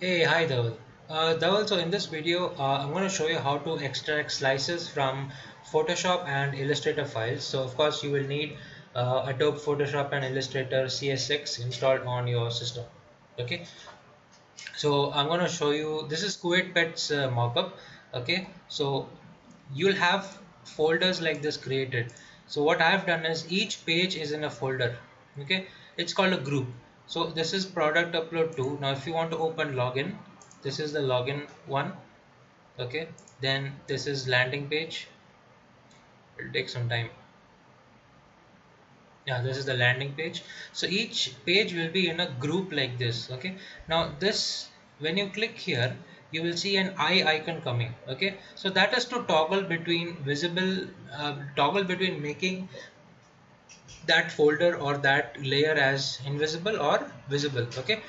Hey, hi Dhaval. Dhaval, so in this video, I'm going to show you how to extract slices from Photoshop and Illustrator files. So of course, you will need Adobe Photoshop and Illustrator CS6 installed on your system. Okay, so I'm going to show you, this is Kuwait Pets mockup. Okay, so you'll have folders like this created. So what I've done is each page is in a folder. Okay, it's called a group. So this is product upload 2. Now if you want to open login, this is the login one. Okay, then this is landing page. It'll take some time. Yeah, this is the landing page. So each page will be in a group like this. Okay, now this, when you click here, you will see an eye icon coming. Okay, so that is to toggle between visible, toggle between making that folder or that layer as invisible or visible. Okay,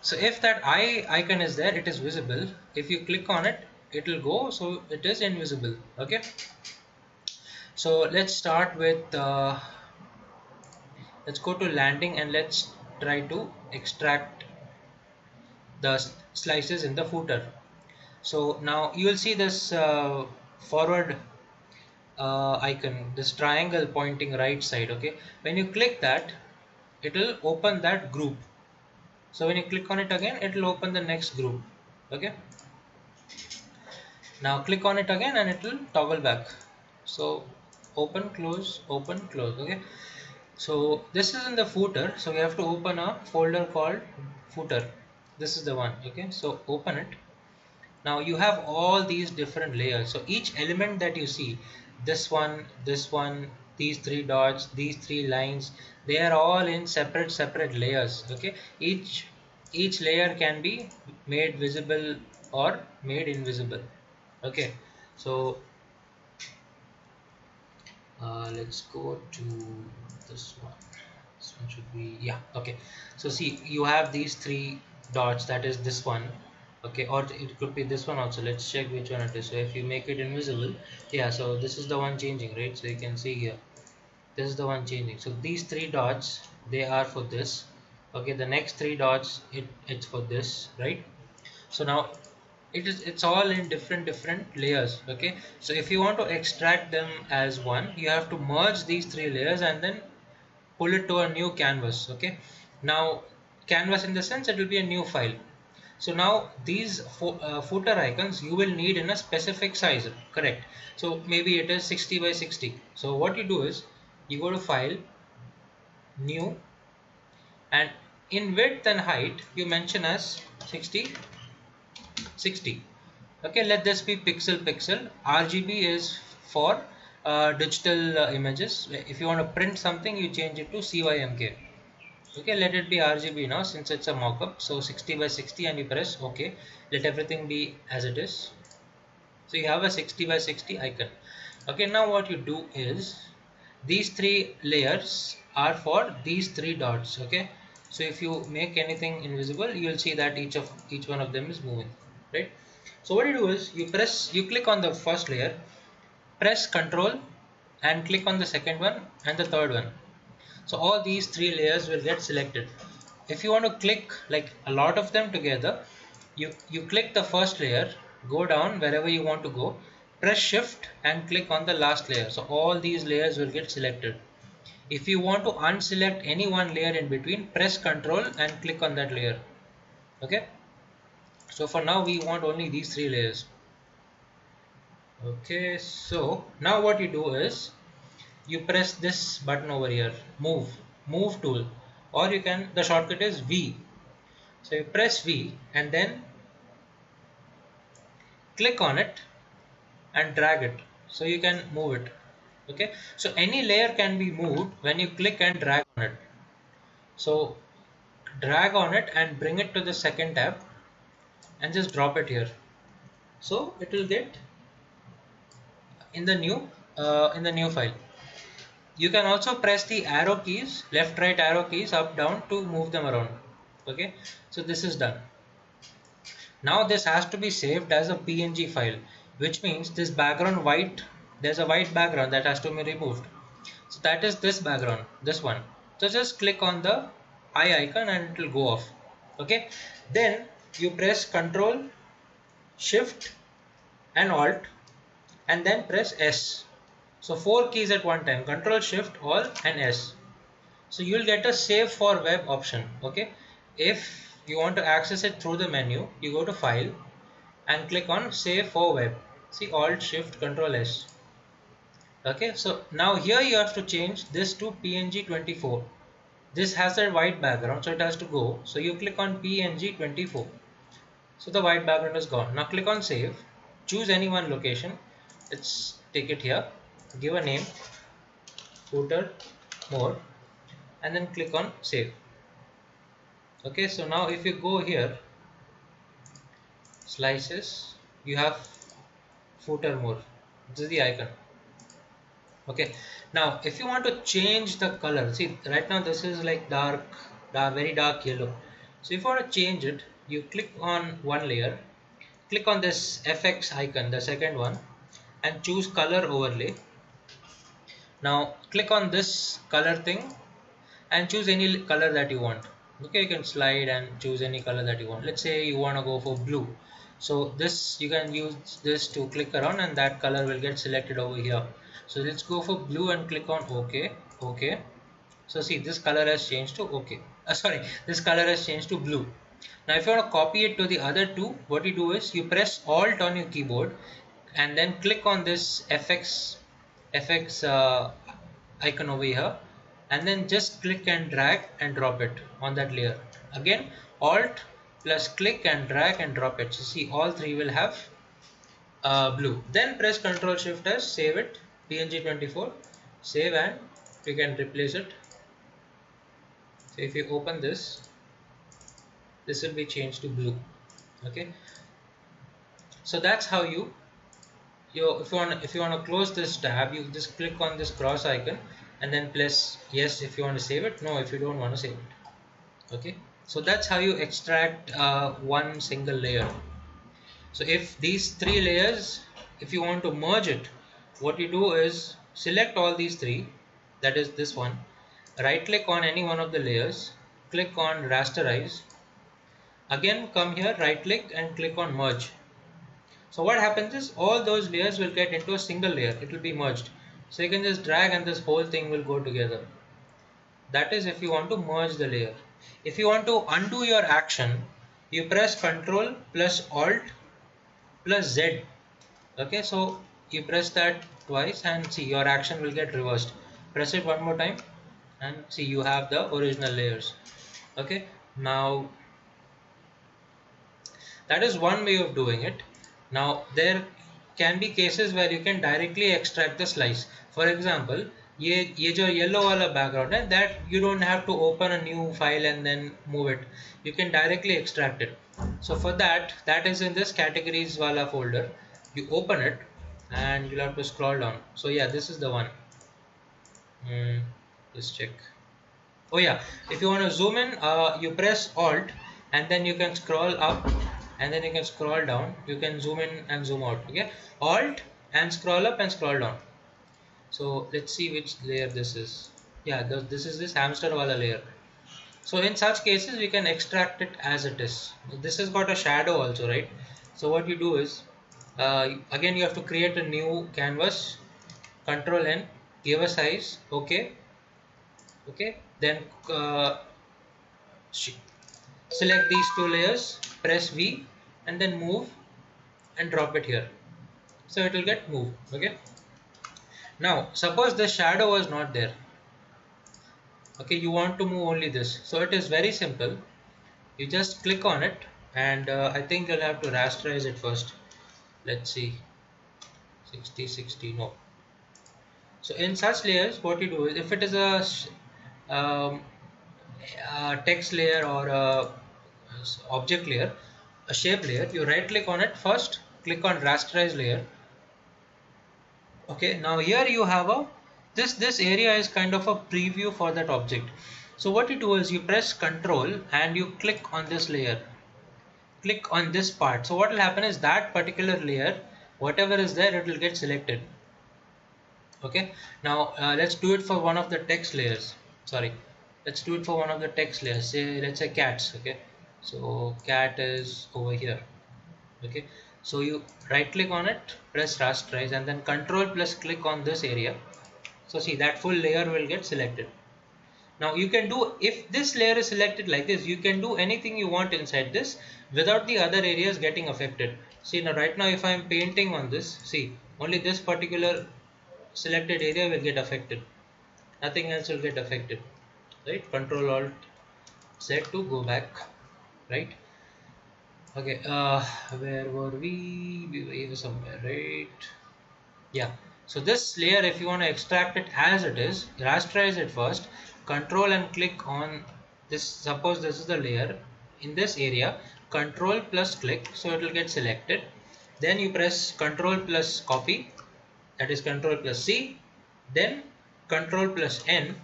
so if that eye icon is there, it is visible. If you click on it, it will go, so it is invisible. Okay, so let's start with let's go to landing and let's try to extract the slices in the footer. So now you will see this forward icon, this triangle pointing right side. Okay, when you click that, it will open that group. So when you click on it again, it will open the next group. Okay, now click on it again and it will toggle back. So open, close, open, close. Okay, so this is in the footer, so we have to open a folder called footer. This is the one. Okay, so open it. Now you have all these different layers, so each element that you see, this one, these three dots, these three lines, they are all in separate layers. Okay, each layer can be made visible or made invisible. Okay, so let's go to this one. This one should be, yeah, okay. So see, you have these three dots, that is this one. Okay, or it could be this one also. Let's check which one it is. So if you make it invisible, yeah, so this is the one changing, right? So you can see here, this is the one changing. So these three dots, they are for this. Okay, the next three dots, it's for this, right? So now it's all in different layers. Okay, so if you want to extract them as one, you have to merge these three layers and then pull it to a new canvas. Okay, now canvas in the sense, it will be a new file. So now these footer icons you will need in a specific size, correct? So maybe it is 60 by 60. So what you do is you go to file, new, and in width and height you mention as 60 60. Okay, let this be pixel. RGB is for digital images. If you want to print something, you change it to CYMK. Okay, let it be RGB now since it's a mockup. So 60 by 60 and you press OK. Let everything be as it is. So you have a 60 by 60 icon. Okay, now what you do is these three layers are for these three dots. Okay, so if you make anything invisible, you will see that each one of them is moving, right? So what you do is you click on the first layer, press Control and click on the second one and the third one. So all these three layers will get selected. If you want to click like a lot of them together, you click the first layer, go down wherever you want to go, press shift and click on the last layer. So all these layers will get selected. If you want to unselect any one layer in between, press Control and click on that layer. Okay, so for now we want only these three layers. Okay, so now what you do is you press this button over here, move tool, or you can, the shortcut is V. So you press V and then click on it and drag it, so you can move it. Okay, so any layer can be moved when you click and drag on it. So drag on it and bring it to the second tab and just drop it here, so it will get in the new file. You can also press the arrow keys, left right arrow keys, up down, to move them around. Okay, so this is done. Now this has to be saved as a PNG file, which means this background white, there's a white background that has to be removed. So that is this background, this one. So just click on the eye icon and it will go off. Okay, then you press Control, Shift and Alt, and then press S. So four keys at one time: Control, Shift, Alt and S. So you'll get a Save for Web option. Okay. If you want to access it through the menu, you go to File and click on Save for Web. See, Alt, Shift, Control S. Okay. So now here you have to change this to PNG24. This has a white background, so it has to go. So you click on PNG24. So the white background is gone. Now click on Save. Choose any one location. Let's take it here. Give a name, footer, more, and then click on Save. Okay, so now if you go here, slices, you have footer more. This is the icon. Okay, now if you want to change the color, see right now this is like dark, very dark yellow. So if you want to change it, you click on one layer, click on this FX icon, the second one, and choose color overlay. Now click on this color thing and choose any color that you want. Okay, you can slide and choose any color that you want. Let's say you want to go for blue. So this, you can use this to click around and that color will get selected over here. So let's go for blue and click on OK. Okay. So see, this color has changed to OK. Sorry, this color has changed to blue. Now if you want to copy it to the other two, what you do is you press Alt on your keyboard and then click on this FX icon over here, and then just click and drag and drop it on that layer. Again, Alt plus click and drag and drop it. So see, all three will have blue. Then press Ctrl Shift S, save it, PNG24, save, and you can replace it. So if you open this, this will be changed to blue. Okay, so that's how if you want to close this tab, you just click on this cross icon and then press yes if you want to save it, no if you don't want to save it. Okay, so that's how you extract one single layer. So if these three layers, if you want to merge it, what you do is select all these three, that is this one, right click on any one of the layers, click on rasterize, again come here, right click and click on merge. So what happens is all those layers will get into a single layer. It will be merged. So you can just drag and this whole thing will go together. That is if you want to merge the layer. If you want to undo your action, you press Ctrl plus Alt plus Z. Okay, so you press that twice and see, your action will get reversed. Press it one more time and see, you have the original layers. Okay, now that is one way of doing it. Now there can be cases where you can directly extract the slice. For example, ये जो yellow वाला background है, that you don't have to open a new file and then move it. You can directly extract it. So for that, that is in this categories wala folder. You open it and you'll have to scroll down. So yeah, this is the one. Let's check. Oh yeah, if you want to zoom in, you press Alt and then you can scroll up and then you can scroll down. You can zoom in and zoom out. Okay, Alt and scroll up and scroll down. So let's see which layer this is. Yeah, this is this hamster wala layer. So in such cases we can extract it as it is. This has got a shadow also, right? So what you do is, again you have to create a new canvas, Control N, give a size, okay, then select these two layers, press V and then move and drop it here. So it will get moved. Okay. Now suppose the shadow was not there. Okay, you want to move only this. So it is very simple. You just click on it and I think you'll have to rasterize it first. Let's see. 60 no. So in such layers what you do is, if it is um, a text layer or a object layer, a shape layer, you right click on it first, click on rasterize layer. Okay, now here you have a this area is kind of a preview for that object. So what you do is you press Control and you click on this layer, click on this part. So what will happen is that particular layer, whatever is there, it will get selected. Okay, now let's do it for one of the text layers. Sorry, let's do it for one of the text layers. Say, let's say cats. Okay, So cat is over here. Okay, so you right click on it, press rasterize, and then control plus click on this area. So see, that full layer will get selected. Now you can do, if this layer is selected like this, you can do anything you want inside this without the other areas getting affected. See, now right now if I am painting on this, see, only this particular selected area will get affected. Nothing else will get affected. Right? Control Alt Z to go back. Right? Okay, where were we? We were here somewhere, right? Yeah. So this layer, if you want to extract it as it is, rasterize it first, control and click on this. Suppose this is the layer. In this area, control plus click, so it will get selected. Then you press control plus copy, that is control plus C, then control plus N.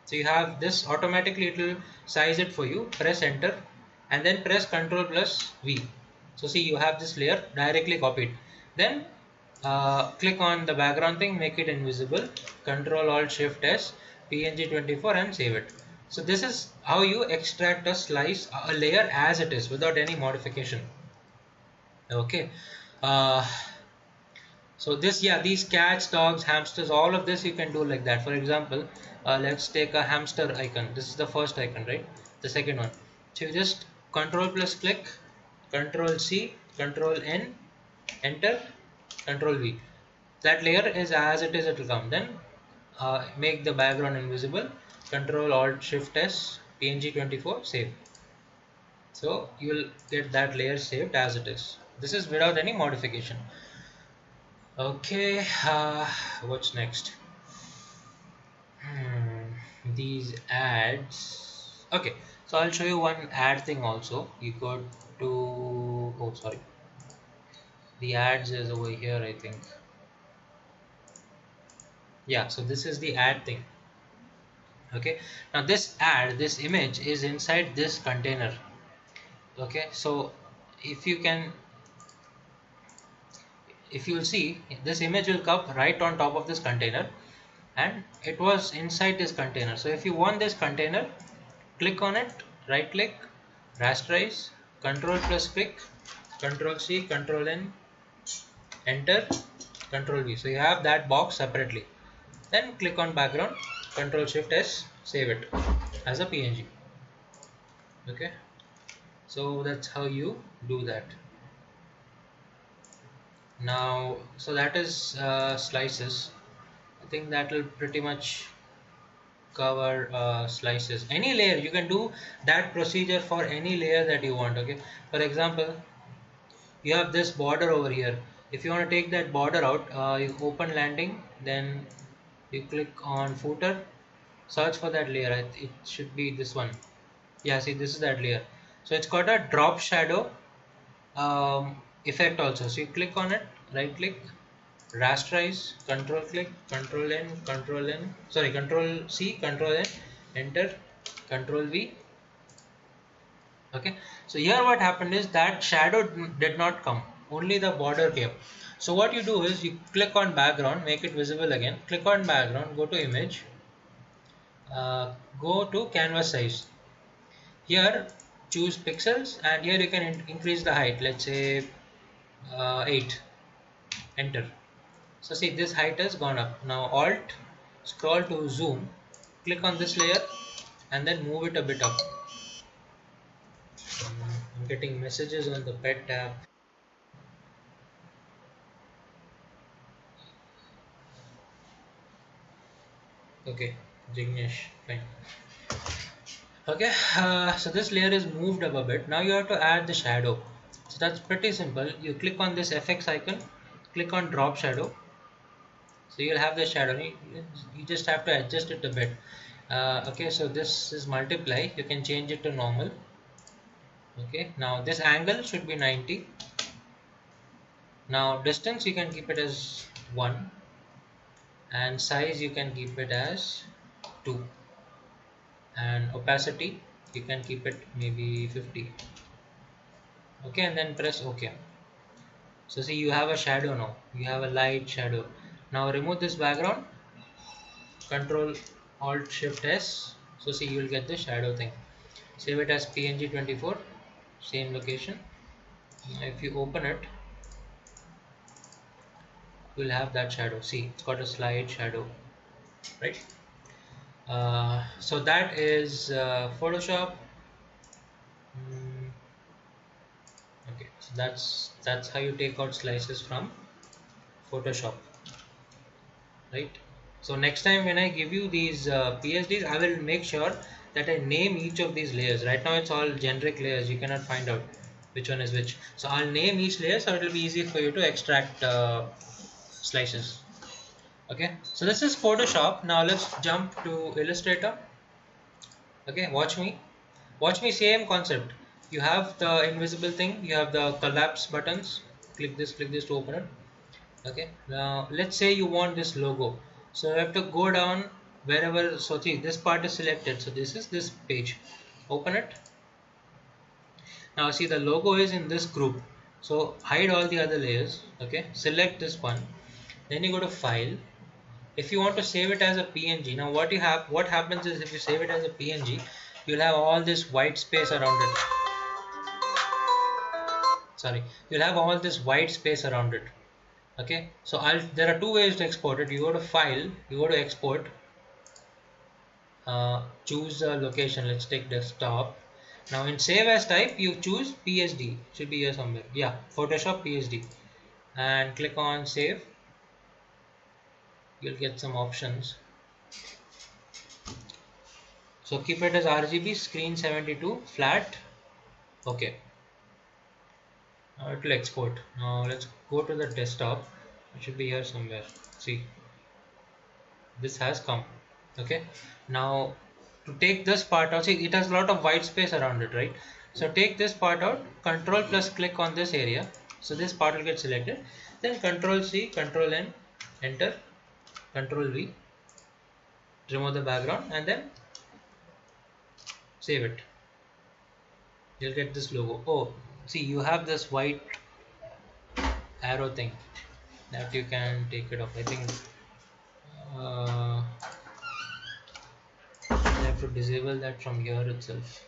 So you have this, automatically it will size it for you. Press enter and then press control plus V. So see, you have this layer directly copied. Then click on the background thing, make it invisible, control alt shift S, PNG24, and save it. So this is how you extract a slice, a layer as it is without any modification. Okay. uh, so this, yeah, these cats, dogs, hamsters, all of this you can do like that. For example, let's take a hamster icon. This is the first icon, right? The second one. So you just control plus click, control C, control N, enter, control V. That layer is as it is, it will come. Then make the background invisible, control alt shift S, PNG24, save. So you will get that layer saved as it is. This is without any modification. Okay, what's next? These ads. Okay, so I'll show you one ad thing also. You go to, oh sorry, the ads is over here, I think. Yeah, so this is the ad thing. Okay, now this ad, this image is inside this container. Okay, so if you can, if you'll see, this image will come right on top of this container, and it was inside this container. So if you want this container, click on it, right click, rasterize, control plus click, control C, control N, enter, control V. So you have that box separately. Then click on background, control shift S, save it as a PNG. Okay, so that's how you do that. Now, so that is slices. I think that will pretty much cover slices. Any layer you can do that procedure for any layer that you want. Okay, for example, you have this border over here. If you want to take that border out, you open landing, then you click on footer, search for that layer. It should be this one. Yeah, see, this is that layer. So it's got a drop shadow effect also. So you click on it, right click, rasterize, control click, control N, control N, sorry, control C, control N, enter, control V. Okay, so here what happened is that shadow did not come, only the border came. So what you do is you click on background, make it visible again, click on background, go to image, go to canvas size. Here choose pixels, and here you can increase the height, let's say 8, enter. So see, this height has gone up. Now alt, scroll to zoom, click on this layer, and then move it a bit up. I'm getting messages on the pet tab. Okay, Jignesh, fine. Okay, so this layer is moved up a bit. Now you have to add the shadow. So that's pretty simple. You click on this FX icon, click on drop shadow. So you'll have the shadow. You just have to adjust it a bit. Okay, so this is multiply. You can change it to normal. Okay, now this angle should be 90. Now distance you can keep it as 1, and size you can keep it as 2, and opacity you can keep it maybe 50. Okay, and then press OK. So see, you have a shadow now, you have a light shadow. Now remove this background, control alt shift S. So see, you will get the shadow thing. Save it as PNG24, same location. If you open it, you'll have that shadow. See, it's got a slide shadow, right? So that is Photoshop. Mm, okay, so that's how you take out slices from Photoshop, right? So next time when I give you these PSDs, I will make sure that I name each of these layers. Right now it's all generic layers. You cannot find out which one is which. So I'll name each layer so it will be easy for you to extract slices. Okay, so this is Photoshop. Now let's jump to Illustrator. Okay, watch me, same concept. You have the invisible thing, you have the collapse buttons. Click this to open it. Okay, now let's say you want this logo, so you have to go down wherever. So see, this part is selected, so this is this page. Open it. Now see, the logo is in this group, so hide all the other layers. Okay, select this one, then you go to file. If you want to save it as a PNG, now what happens is, if you save it as a PNG, you'll have all this white space around it. Sorry, you'll have all this white space around it. Okay, so there are two ways to export it. You go to file, you go to export, choose a location. Let's take desktop. Now in save as type, you choose PSD. Should be here somewhere. Yeah, Photoshop PSD, and click on save. You'll get some options. So keep it as RGB, screen 72, flat. Okay. Now it will export. Now let's go to the desktop. It should be here somewhere. See, this has come. Okay. Now to take this part out, see, it has a lot of white space around it, right? So take this part out, control plus click on this area. So this part will get selected. Then control C, control N, enter, control V, remove the background, and then save it. You'll get this logo. Oh, see, you have this white arrow thing that you can take it off. I think uh, you have to disable that from here itself.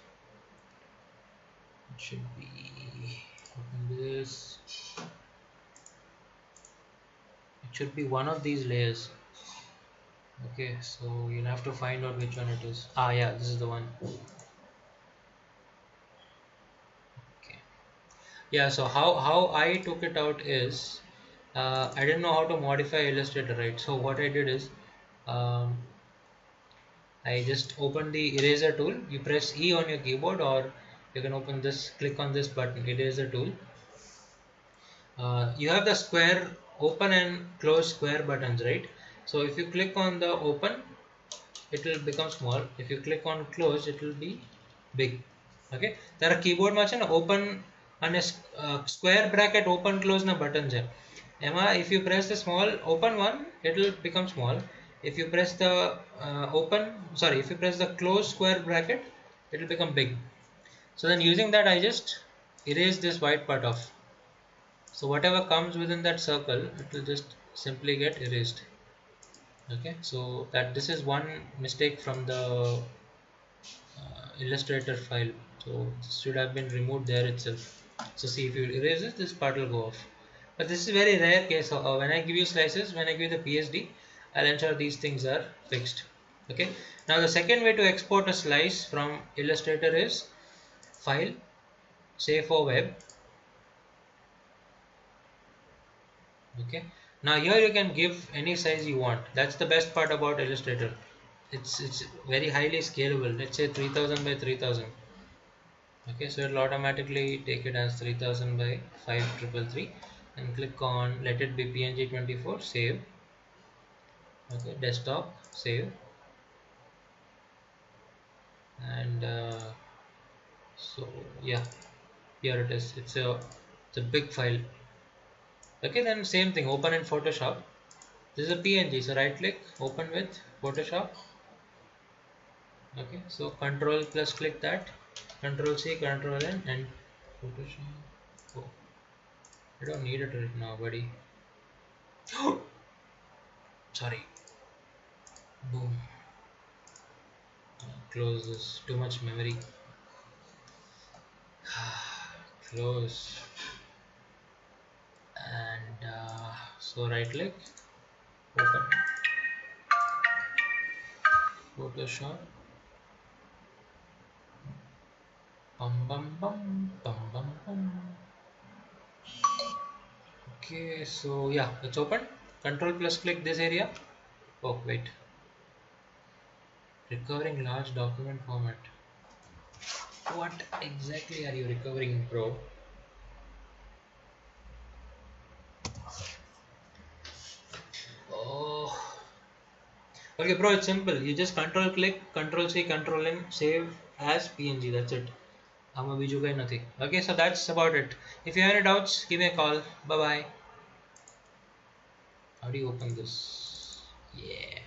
It should be, open this. It should be one of these layers. Okay, so you'll have to find out which one it is. Ah, yeah, this is the one. Okay. Yeah, so how I took it out is, I didn't know how to modify Illustrator, right? So what I did is, um, I just opened the eraser tool. You press E on your keyboard, or you can open this, click on this button, eraser tool. You have the square open and close square buttons, right? So if you click on the open, it will become small. If you click on close, it will be big. Okay, there are keyboard mention open and a square bracket open close na buttons hai. Emma, if you press the small open one, it will become small. If you press the if you press the close square bracket, it will become big. So then using that, I just erase this white part off. So whatever comes within that circle, it will just simply get erased. Okay, so that this is one mistake from the Illustrator file. So this should have been removed there itself. So see, if you erase this part will go off. But this is very rare case. When I give you slices, when I give you the PSD, I'll ensure these things are fixed. Okay. Now the second way to export a slice from Illustrator is file, save for web. Okay. Now here you can give any size you want. That's the best part about Illustrator. It's very highly scalable. Let's say 3000 by 3000. Okay, so it'll automatically take it as 3000 by 5333 and click on let it be PNG24, save. Okay, desktop, save, and so yeah, here it is. It's a big file. Okay, then same thing, open in Photoshop. This is a PNG, so right click, open with Photoshop. Okay, so control plus click that, control C, control N, and Photoshop. Oh, I don't need it right now, buddy. Sorry. Boom. Close this. Too much memory. close, and so right click, open Photoshop. Bum bum bum bum bum bum. Okay, so yeah, it's open. Control plus click this area. Oh wait, recovering large document format. What exactly are you recovering, bro? Oh, okay, bro. It's simple. You just control click, control C, control N, save as PNG. That's it. આમાં બીજું કંઈ નથી. Okay, so that's about it. If you have any doubts, give me a call. Bye bye. How do you open this? Yeah.